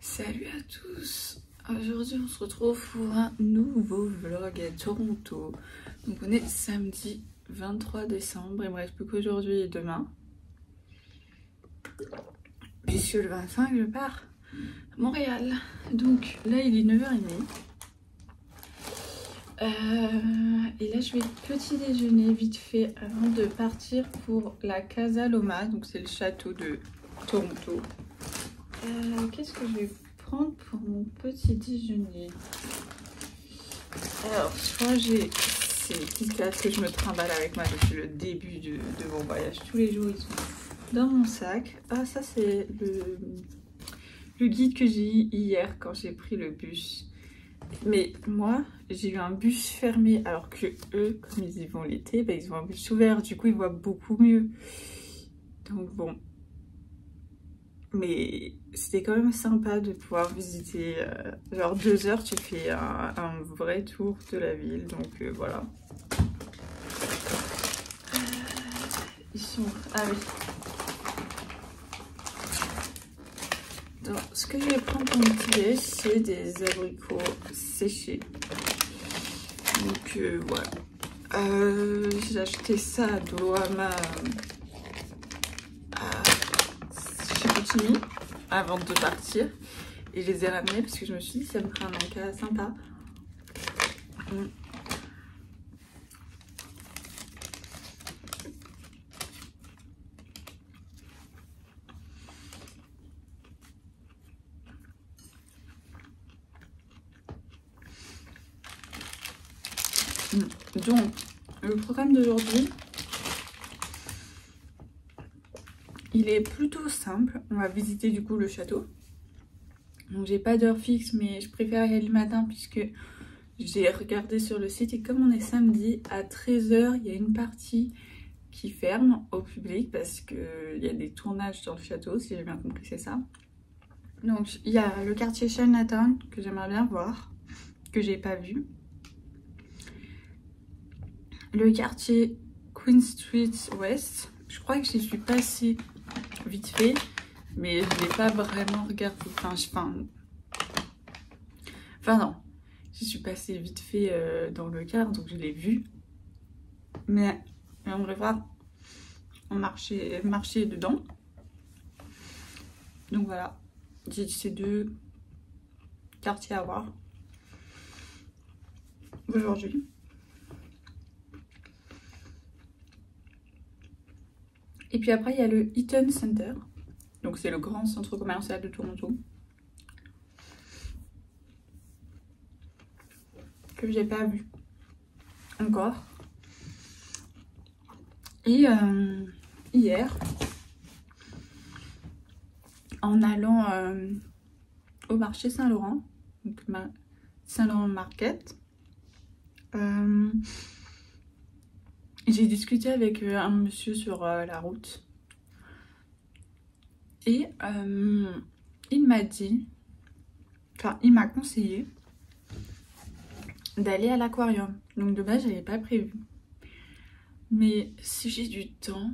Salut à tous. Aujourd'hui on se retrouve pour un nouveau vlog à Toronto. Donc on est samedi 23 décembre, il me reste plus qu'aujourd'hui et demain. Puisque le 25 je pars à Montréal. Donc là il est 9h30. Et là je vais petit déjeuner vite fait avant de partir pour la Casa Loma. Donc c'est le château de Toronto. Qu'est-ce que je vais prendre pour mon petit déjeuner? Alors, soit j'ai ces petites classes que je me trimballe avec moi depuis le début de mon voyage. Tous les jours, ils sont dans mon sac. Ah, ça, c'est le guide que j'ai eu hier quand j'ai pris le bus. Mais moi, j'ai eu un bus fermé alors que eux, comme ils y vont l'été, bah, ils ont un bus ouvert. Du coup, ils voient beaucoup mieux. Donc bon. Mais c'était quand même sympa de pouvoir visiter, genre 2 heures tu fais un vrai tour de la ville, donc voilà. Ils sont... Ah oui. Donc, ce que je vais prendre pour mon petit, c'est des abricots séchés. Donc voilà. J'ai acheté ça à Dolorama avant de partir et je les ai ramenés parce que je me suis dit ça me ferait un encas sympa. Donc le programme d'aujourd'hui, il est plutôt simple. On va visiter du coup le château. Donc j'ai pas d'heure fixe, mais je préfère y aller le matin puisque j'ai regardé sur le site et comme on est samedi à 13 h, il y a une partie qui ferme au public parce qu'il y a des tournages sur le château, si j'ai bien compris c'est ça. Donc il y a le quartier Chinatown que j'aimerais bien voir, que j'ai pas vu. Le quartier Queen Street West, je crois que j'y suis passée vite fait, mais je l'ai pas vraiment regardé. Enfin non, j'y suis passée vite fait dans le car, donc je l'ai vu. Mais j'aimerais voir marcher dedans. Donc voilà, j'ai ces deux quartiers à voir aujourd'hui. Et puis après, il y a le Eaton Center. Donc c'est le grand centre commercial de Toronto. Que j'ai pas vu encore. Et hier, en allant au marché Saint-Laurent, donc Saint-Laurent Market, j'ai discuté avec un monsieur sur la route et il m'a dit, enfin il m'a conseillé d'aller à l'aquarium. Donc de base je n'avais pas prévu, mais si j'ai du temps,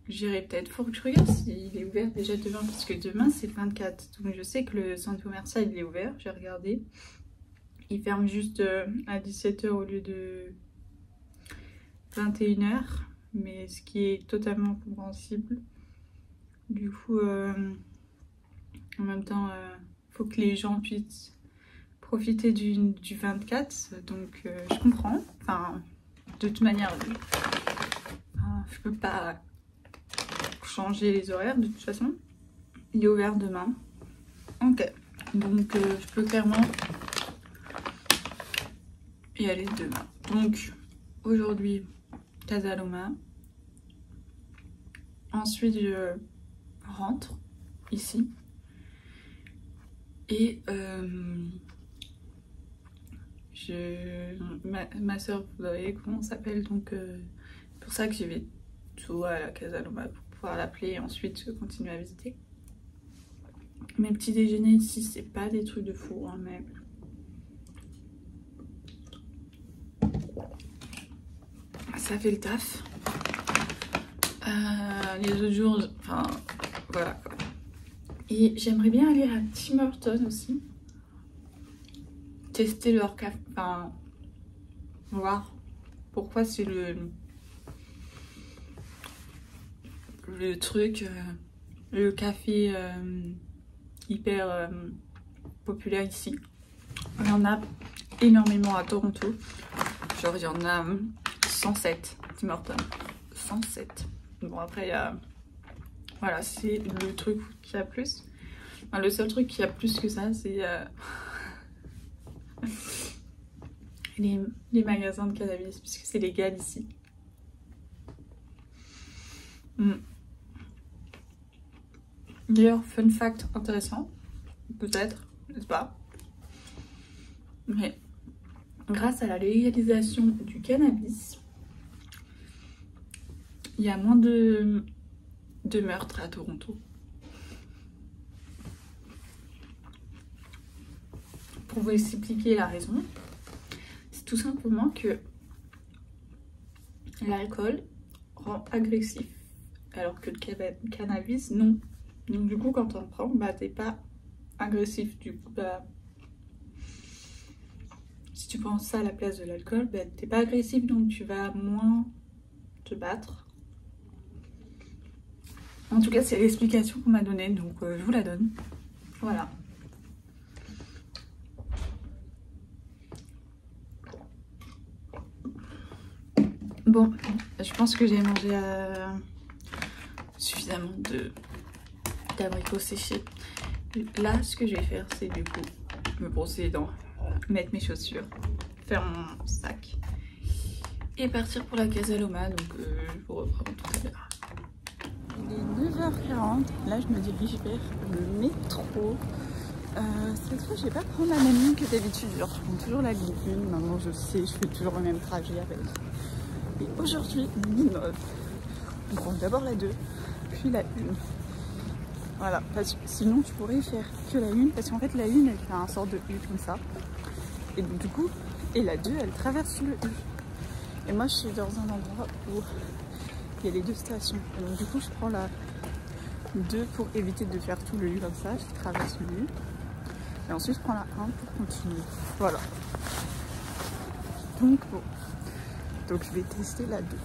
j'irai peut-être. Faut que je regarde s'il est ouvert déjà demain, parce que demain c'est 24. Donc je sais que le centre commercial il est ouvert, j'ai regardé. Il ferme juste à 17 h au lieu de 21 h, mais ce qui est totalement compréhensible. Du coup, en même temps, faut que les gens puissent profiter du 24, donc je comprends. Enfin, de toute manière, je peux pas changer les horaires de toute façon. Il est ouvert demain. Ok, donc je peux clairement y aller demain. Donc aujourd'hui, Casa Loma. Ensuite, je rentre ici. Et ma soeur voudrait comment ça s'appelle, donc pour ça que j'y vais tout à la Casa Loma pour pouvoir l'appeler et ensuite continuer à visiter. Mes petits déjeuners ici, c'est pas des trucs de fou, hein, mais ça fait le taf. Les autres jours, enfin voilà quoi. Et j'aimerais bien aller à Tim Hortons aussi. Tester leur café, enfin, voir pourquoi c'est le truc, le café hyper populaire ici. Il y en a énormément à Toronto. Genre il y en a 107 Tim Hortons. 107. Bon après il y a... Voilà, c'est le truc qui a plus. Enfin, le seul truc qui a plus que ça, c'est les magasins de cannabis, puisque c'est légal ici. D'ailleurs, fun fact intéressant, peut-être, n'est-ce pas? Mais grâce à la légalisation du cannabis, il y a moins de meurtres à Toronto. Pour vous expliquer la raison, c'est tout simplement que l'alcool rend agressif, alors que le cannabis, non. Donc du coup, quand on le prend, bah t'es pas agressif. Du coup, bah si tu prends ça à la place de l'alcool, bah t'es pas agressif, donc tu vas moins te battre. En tout cas, c'est l'explication qu'on m'a donnée, donc je vous la donne. Voilà. Bon, je pense que j'ai mangé suffisamment d'abricots séchés. Là, ce que je vais faire, c'est du coup me brosser les dents, mettre mes chaussures, faire mon sac et partir pour la Casa Loma. Donc, je vous reprends tout à l'heure. Il est 9h40. Là, je me dirige vers le métro. Cette fois, je vais pas prendre la même ligne que d'habitude. Genre, je prends toujours la ligne 1. Maintenant, je sais, je fais toujours le même trajet avec. Et aujourd'hui, ligne 9. On prend d'abord la 2, puis la 1. Voilà, parce que sinon tu pourrais faire que la 1, parce qu'en fait la 1 elle fait un sort de U comme ça. Et donc du coup, et la 2 elle traverse le U. Et moi je suis dans un endroit où il y a les deux stations. Et donc du coup je prends la 2 pour éviter de faire tout le U comme ça, je traverse le U. Et ensuite je prends la 1 pour continuer. Voilà. Donc bon. Donc je vais tester la 2.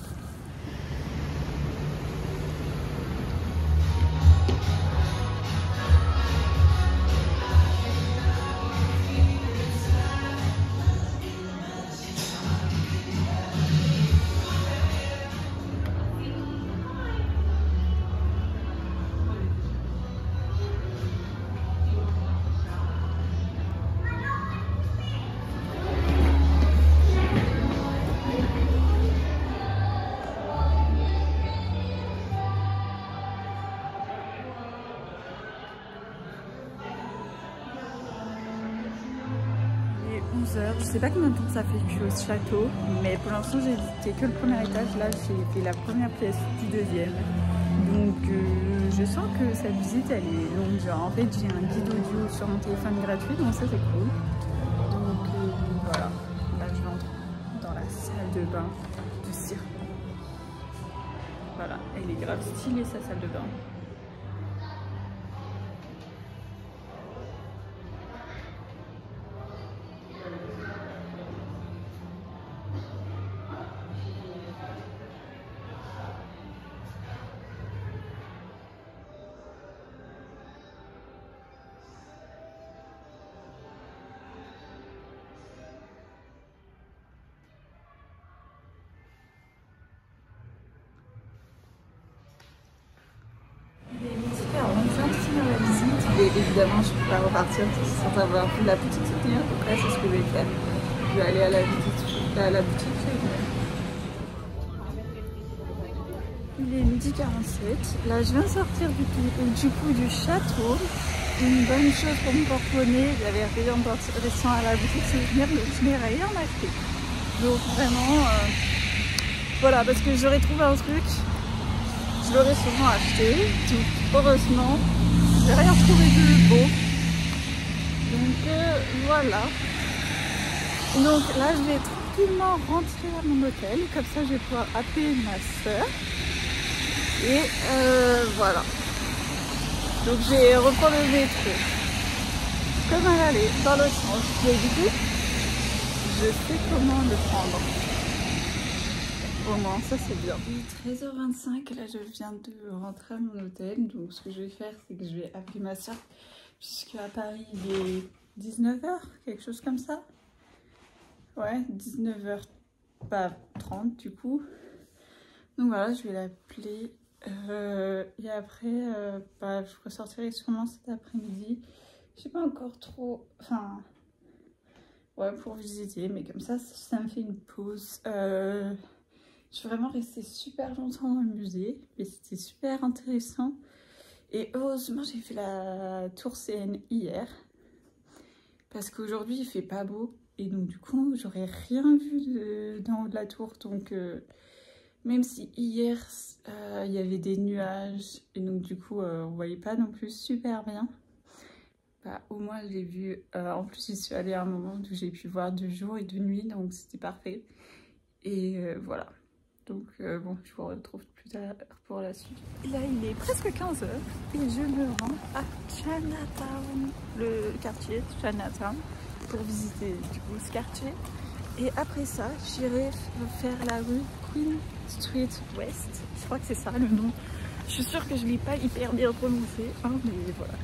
Je sais pas combien de temps ça fait que je suis au château, mais pour l'instant j'ai visité que le premier étage. Là j'ai fait la première pièce du deuxième, donc je sens que cette visite elle est longue. Genre, en fait j'ai un guide audio sur mon téléphone gratuit, donc ça c'est cool. Donc voilà, là je rentre dans la salle de bain de cirque. Voilà, elle est grave stylée sa salle de bain. Et évidemment, je ne peux pas repartir sans avoir vu la petite soutenir. Donc là, c'est ce que je vais faire. Je vais aller à la boutique. Il est 12h47. Là, je viens de sortir du château. Une bonne chose pour mon porte-monnaie. J'avais rien d'intéressant à la boutique souvenir, donc je n'ai rien acheté. Donc vraiment, voilà, parce que j'aurais trouvé un truc, je l'aurais sûrement acheté. Donc heureusement, j'ai rien trouvé de beau. Donc voilà. Donc là je vais tranquillement rentrer à mon hôtel. Comme ça je vais pouvoir appeler ma soeur. Et voilà. Donc j'ai reprends le métro. Comme à l'aller, dans l'autre sens. Mais du coup, je sais comment le prendre. Au moins, ça c'est bien. 13h25, là je viens de rentrer à mon hôtel. Donc ce que je vais faire, c'est que je vais appeler ma soeur. Puisque à Paris, il est 19h, quelque chose comme ça. Ouais, 19h, pas 30 du coup. Donc voilà, je vais l'appeler. Et après, je ressortirai sûrement cet après-midi. Je sais pas encore trop. Enfin, ouais, pour visiter. Mais comme ça me fait une pause. Je suis vraiment restée super longtemps dans le musée, mais c'était super intéressant. Et heureusement, j'ai fait la tour CN hier, parce qu'aujourd'hui, il fait pas beau. Et donc, du coup, j'aurais rien vu d'en haut de la tour. Donc, même si hier, il y avait des nuages, et donc, du coup, on voyait pas non plus super bien. Bah, au moins, j'ai vu. En plus, j'y suis allée à un moment où j'ai pu voir de jour et de nuit, donc c'était parfait. Et voilà. Donc bon, je vous retrouve plus tard pour la suite. Là, il est presque 15h et je me rends à Chinatown, le quartier Chinatown, pour visiter du coup ce quartier. Et après ça, j'irai faire la rue Queen Street West. Je crois que c'est ça le nom. Je suis sûre que je ne l'ai pas hyper bien prononcé, hein, mais voilà.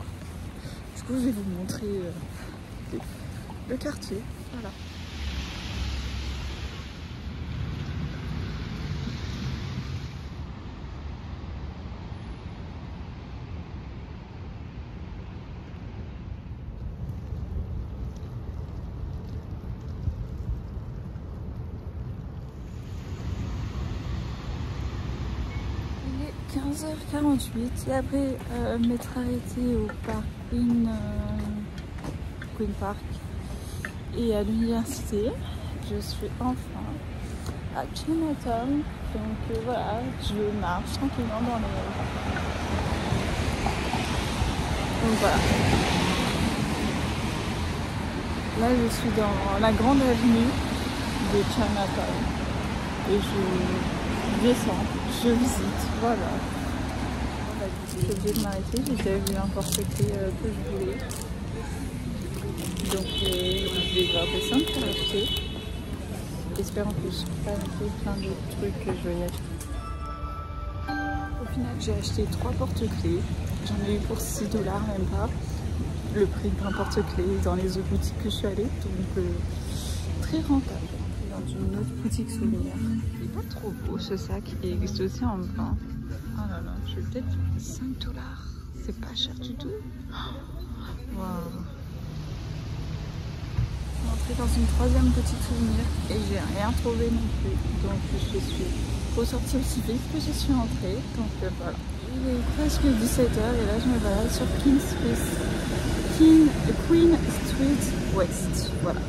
Du coup, je vais vous montrer le quartier. Voilà. Il est 15h48 et après m'être arrêtée au parc Queen Park et à l'université, je suis enfin à Chinatown. Donc voilà, je marche tranquillement dans les rues. Donc voilà. Là je suis dans la grande avenue de Chinatown et je descends, je visite, voilà. J'ai oublié de m'arrêter, j'ai déjà vu un porte-clés que je voulais. Donc je vais grimper ça pour l'acheter. Espérons que je pas acheté plein d'autres trucs que je vais y acheter. Au final, j'ai acheté 3 porte-clés. J'en ai eu pour 6 $, même pas. Le prix d'un porte-clés dans les autres boutiques que je suis allée. Donc très rentable. Dans une autre boutique souvenir. Il est pas trop beau ce sac. Et il existe aussi en blanc. Oh là là, je vais peut-être 5 $. C'est pas cher du tout. Waouh. Je suis entrée dans une 3e boutique souvenir et j'ai rien trouvé non plus. Donc je suis ressortie aussi vite que je suis entrée. Donc voilà. Il est presque 17h et là je me balade sur Queen Street West. Voilà.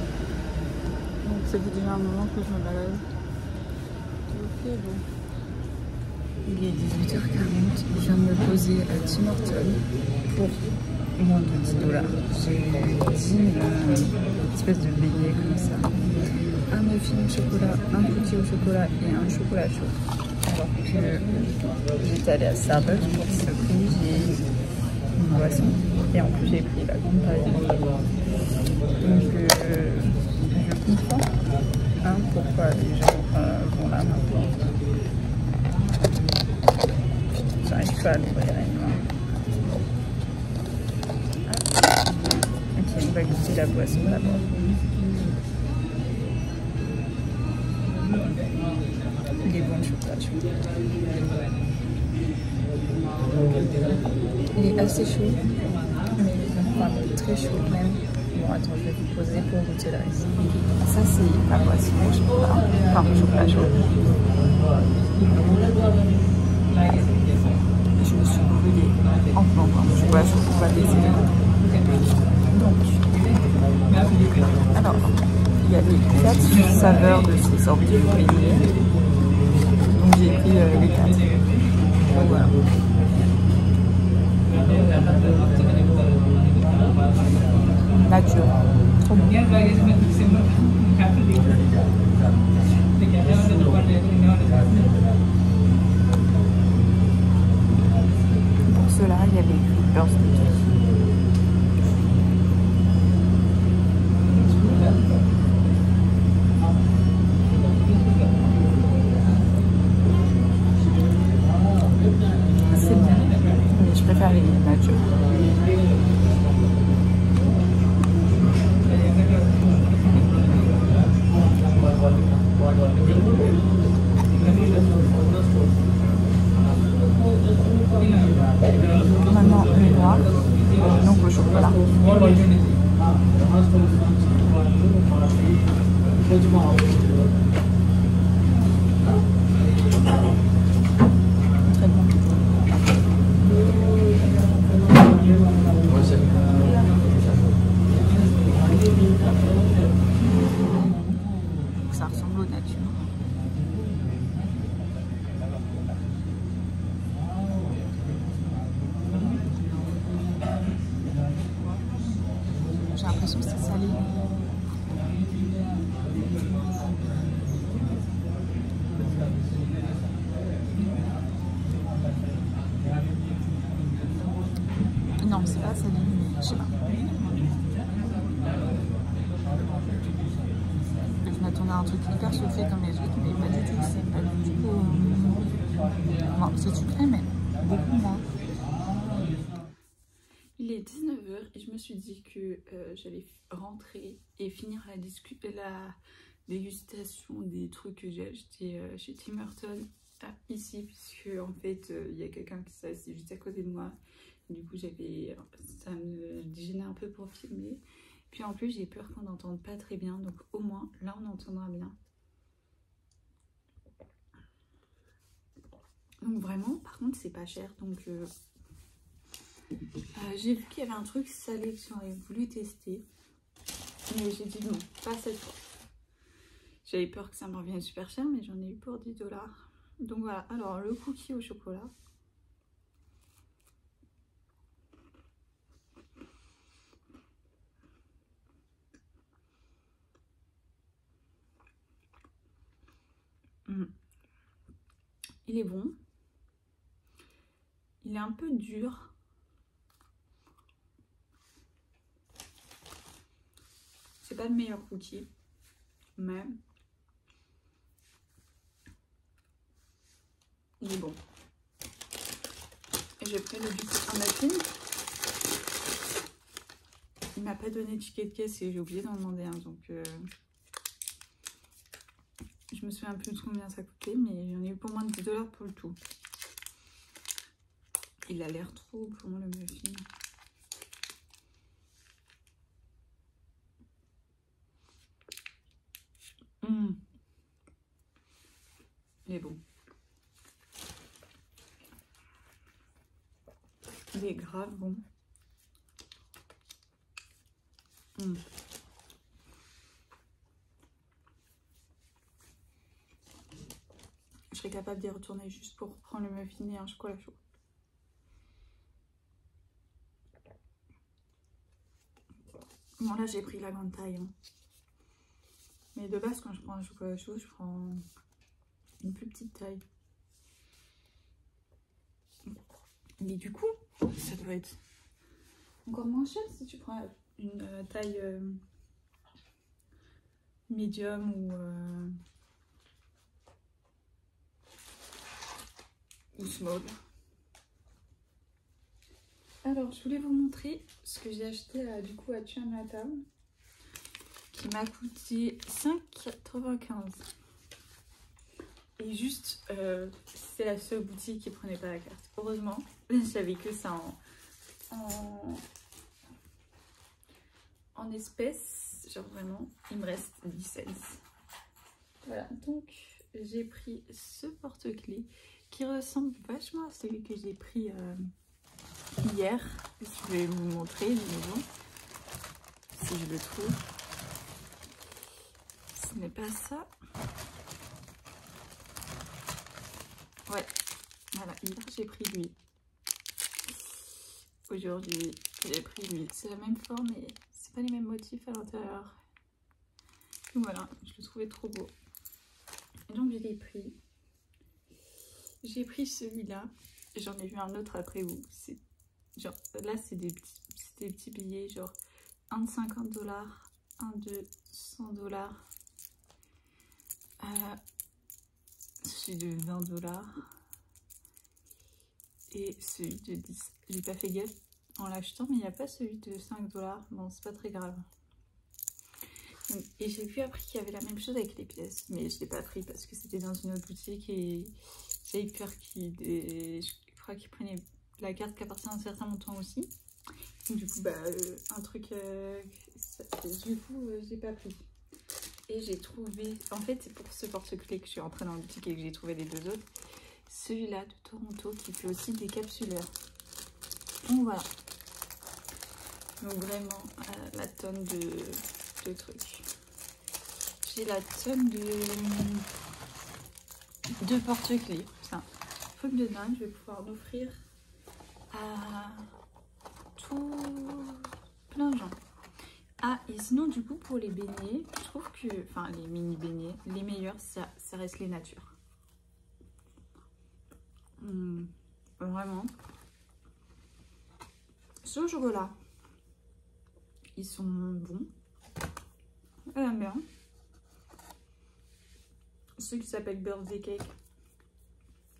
Donc ça fait déjà un moment que je me balade. Ok, bon. Il est 18h40, je viens de me poser à Tim Hortons pour moins de 10 $. J'ai 10 espèces de beignets comme ça. Un muffin au chocolat, un cookie au chocolat et un chocolat chaud. Alors que j'étais allée à Starbucks pour ce prix, j'ai une boisson. Et en plus j'ai pris la grande taille. Donc je comprends pourquoi les gens vont là maintenant. J'arrive pas à l'ouvrir la main. Ok, on va goûter la boisson d'abord. Il est bon le chocolat chaud. Il est assez chaud, mais enfin, très chaud même. Bon, attends, je vais vous poser pour goûter le reste. Ça, c'est la boisson au chocolat. Enfin, au chocolat chaud. Je me suis brûlée en flambant. Je vois, on va décider. Donc, alors, il y a les 4 saveurs de ces sortes de beignets. Donc, j'ai pris les 4. Donc, voilà. Nature. Trop bon. Pour cela, il y avait birthday. C'est bien, mais je préfère les matures. Maintenant le noir, donc au chocolat. Très bon. Ça ressemble aux nature. J'ai l'impression que c'est salé. Non, c'est pas salé, mais je sais pas. Je m'attendais à un truc hyper sucré comme les autres, mais pas du tout. C'est pas du tout. Bon, c'est sucré, mais beaucoup moins. Il est 19h et je me suis dit que j'allais rentrer et finir la dégustation des trucs que j'ai achetés chez Tim Hortons ici, puisque en fait il y a quelqu'un qui s'est assis juste à côté de moi. Du coup ça me gênait un peu pour filmer. Puis en plus j'ai peur qu'on n'entende pas très bien, donc au moins là on entendra bien. Donc vraiment, par contre c'est pas cher, donc j'ai vu qu'il y avait un truc salé que j'aurais voulu tester, mais j'ai dit non, pas cette fois. J'avais peur que ça me revienne super cher, mais j'en ai eu pour 10 $. Donc voilà, alors le cookie au chocolat. Il est bon. Il est un peu dur. C'est pas le meilleur cookie, mais il est bon. Et j'ai pris du coup un muffin. Il m'a pas donné de ticket de caisse et j'ai oublié d'en demander un, donc je me souviens plus de combien ça coûtait, mais j'en ai eu pour moins de 10 $ pour le tout. Il a l'air trop bon le muffin. Il est bon. Il est grave bon. Je serais capable d'y retourner juste pour prendre le muffin et un chocolat chaud. Bon là j'ai pris la grande taille. Hein. Mais de base quand je prends un chocolat chaud, je prends une plus petite taille. Mais du coup, ça doit être encore moins cher si tu prends une taille médium ou small. Alors je voulais vous montrer ce que j'ai acheté du coup à Chinatown, qui m'a coûté 5,95 $. Et juste, c'est la seule boutique qui prenait pas la carte. Heureusement, j'avais que ça en espèces. Genre vraiment, il me reste 10 cents. Voilà, donc j'ai pris ce porte-clés qui ressemble vachement à celui que j'ai pris hier. Je vais vous montrer de nouveau, si je le trouve. Ce n'est pas ça. Ouais, voilà, hier j'ai pris lui. Aujourd'hui j'ai pris lui. C'est la même forme mais c'est pas les mêmes motifs à l'intérieur. Donc voilà, je le trouvais trop beau. Et donc je l'ai pris. J'ai pris celui-là. J'en ai vu un autre après vous. Genre là c'est des petits billets, genre un de 50 $, un de 100 $, celui de 20 $. Et celui de 10. J'ai pas fait gaffe en l'achetant, mais il n'y a pas celui de 5 $. Bon, c'est pas très grave. Et j'ai vu après qu'il y avait la même chose avec les pièces, mais je l'ai pas pris parce que c'était dans une autre boutique et j'ai eu peur je crois qu'ils prenaient la carte qui appartient à un certain montant aussi. Du coup, bah, un truc, j'ai pas pris. Et j'ai trouvé, en fait, c'est pour ce porte-clés que je suis entrée dans la boutique et que j'ai trouvé les deux autres. Celui-là de Toronto qui fait aussi des capsuleurs. Donc voilà. Donc vraiment la tonne de trucs. J'ai la tonne de porte-clés. Ça, faut que demain je vais pouvoir l'offrir à tout plein de gens. Ah, et sinon du coup pour les beignets, je trouve que, enfin les mini beignets, les meilleurs ça reste les natures. Vraiment. Ce jour-là, ils sont bons. J'aime bien. Ceux qui s'appellent Birthday Cake,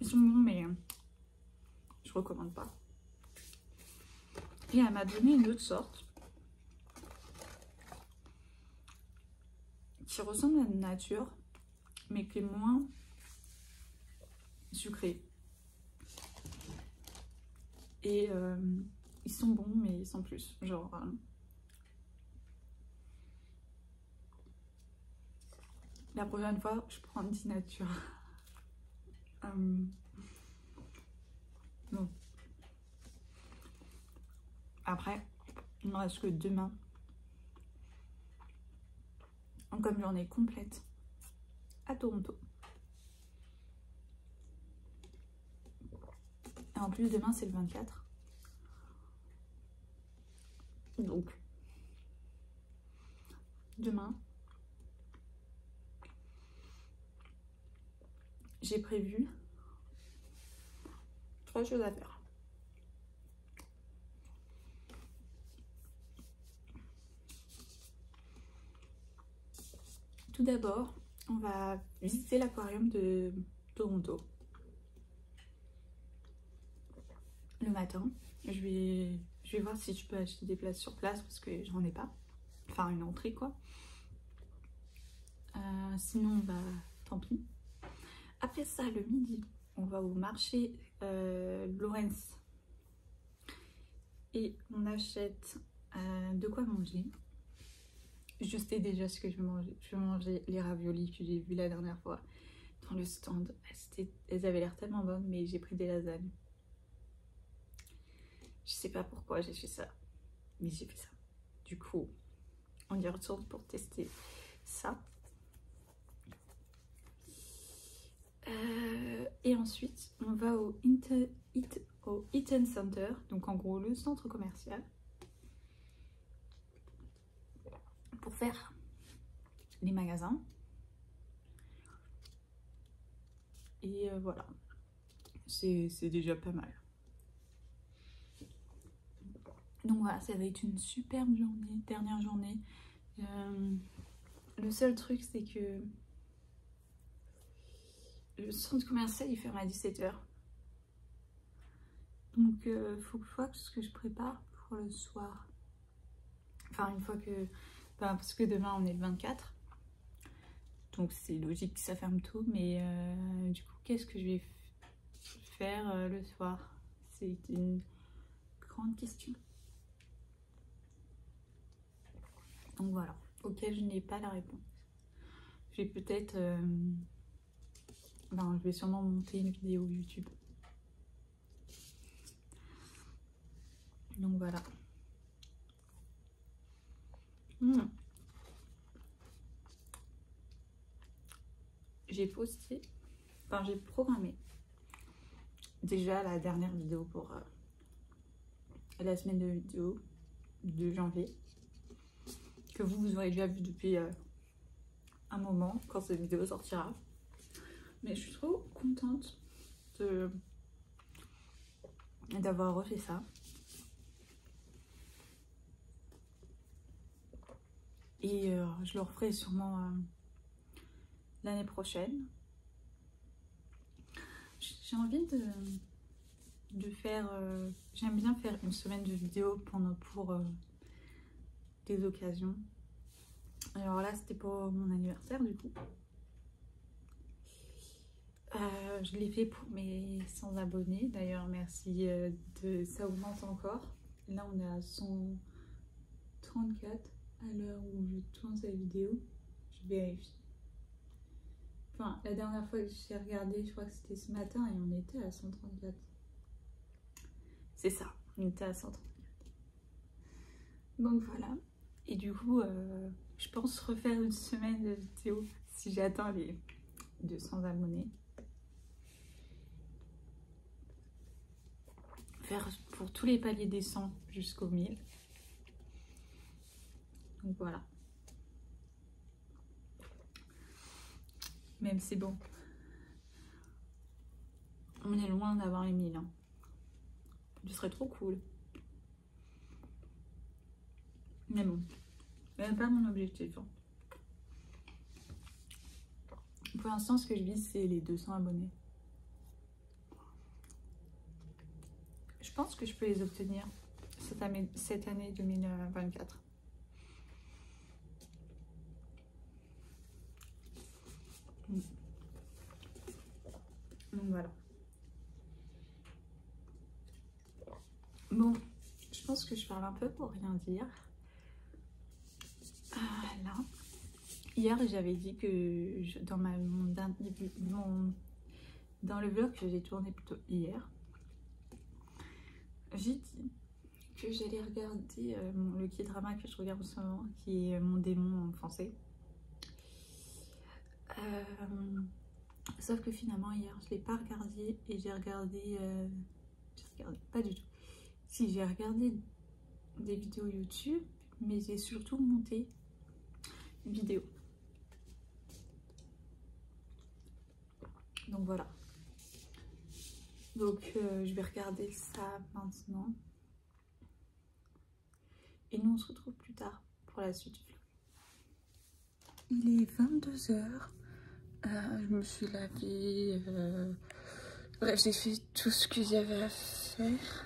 ils sont bons, mais je recommande pas. Et elle m'a donné une autre sorte qui ressemble à une nature, mais qui est moins sucrée. Et ils sont bons, mais sans plus. Genre, la prochaine fois, je prends une nature. Non. Après, il me reste que demain. Comme journée complète à Toronto. Et en plus, demain, c'est le 24. Donc, demain, j'ai prévu 3 choses à faire. Tout d'abord, on va visiter l'aquarium de Toronto. Le matin, je vais voir si je peux acheter des places sur place parce que j'en ai pas. Enfin, une entrée quoi. Sinon, bah, tant pis. Après ça, le midi, on va au marché Lawrence et on achète de quoi manger. Je sais déjà ce que je vais manger. Je vais manger les raviolis que j'ai vus la dernière fois dans le stand. Elles avaient l'air tellement bonnes, mais j'ai pris des lasagnes. Je sais pas pourquoi j'ai fait ça, mais j'ai fait ça. Du coup, on y retourne pour tester ça. Et ensuite, on va au Eaton Center, donc en gros le centre commercial, pour faire les magasins. Et voilà, c'est déjà pas mal. Donc voilà, ça va être une superbe journée, dernière journée. Le seul truc, c'est que le centre commercial il ferme à 17 h. Donc faut que je vois ce que je prépare pour le soir. Enfin une fois que... Enfin, parce que demain on est le 24. Donc c'est logique que ça ferme tôt. Mais du coup qu'est-ce que je vais faire le soir? C'est une grande question. Donc voilà, auquel je n'ai pas la réponse. Je vais peut-être... Ben, je vais sûrement monter une vidéo YouTube. Donc voilà. J'ai posté, enfin j'ai programmé déjà la dernière vidéo pour la semaine de vidéo de janvier, que vous aurez déjà vu depuis un moment quand cette vidéo sortira. Mais je suis trop contente d'avoir refait ça. Et je le referai sûrement l'année prochaine. J'ai envie de faire... j'aime bien faire une semaine de vidéos pour des occasions. Alors là, c'était pour mon anniversaire du coup. Je l'ai fait pour mes 100 abonnés. D'ailleurs, merci, ça augmente encore. Là, on est à 134 à l'heure où je tourne cette vidéo. Je vérifie. Enfin, la dernière fois que j'ai regardé, je crois que c'était ce matin et on était à 134. C'est ça, on était à 134. Donc voilà. Et du coup, je pense refaire une semaine de vidéo si j'atteins les 200 abonnés. Faire pour tous les paliers des 100 jusqu'au 1000. Donc voilà. Même c'est bon. On est loin d'avoir les 1000. Hein. Ce serait trop cool. Mais bon, c'est pas mon objectif. Hein. Pour l'instant, ce que je vise, c'est les 200 abonnés. Je pense que je peux les obtenir cette année 2024. Donc voilà. Bon, je pense que je parle un peu pour rien dire. Là, hier j'avais dit que dans le vlog que j'ai tourné plutôt hier, j'ai dit que j'allais regarder le K-drama que je regarde en ce moment, qui est Mon démon en français. Sauf que finalement hier je l'ai pas regardé et j'ai regardé pas du tout. Si, j'ai regardé des vidéos YouTube, mais j'ai surtout monté une vidéo. Donc voilà. Donc je vais regarder ça maintenant. Et nous on se retrouve plus tard pour la suite du vlog. Il est 22 h. Je me suis lavée. Bref, j'ai fait tout ce que j'avais à faire.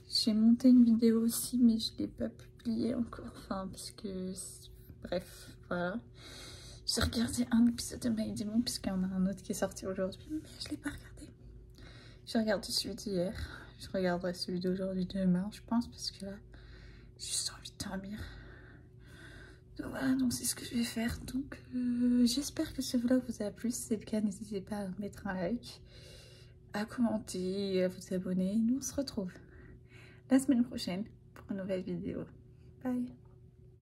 J'ai monté une vidéo aussi, mais je ne l'ai pas publiée encore. Enfin, parce que... Bref, voilà. J'ai regardé un épisode de My Demon, puisqu'il y en a un autre qui est sorti aujourd'hui, mais je ne l'ai pas regardé. J'ai regardé celui d'hier. Je regarderai celui d'aujourd'hui demain, je pense, parce que là, j'ai juste envie de dormir. Donc voilà, donc c'est ce que je vais faire. Donc j'espère que ce vlog vous a plu. Si c'est le cas, n'hésitez pas à mettre un like, à commenter, à vous abonner. Nous on se retrouve la semaine prochaine pour une nouvelle vidéo. Bye!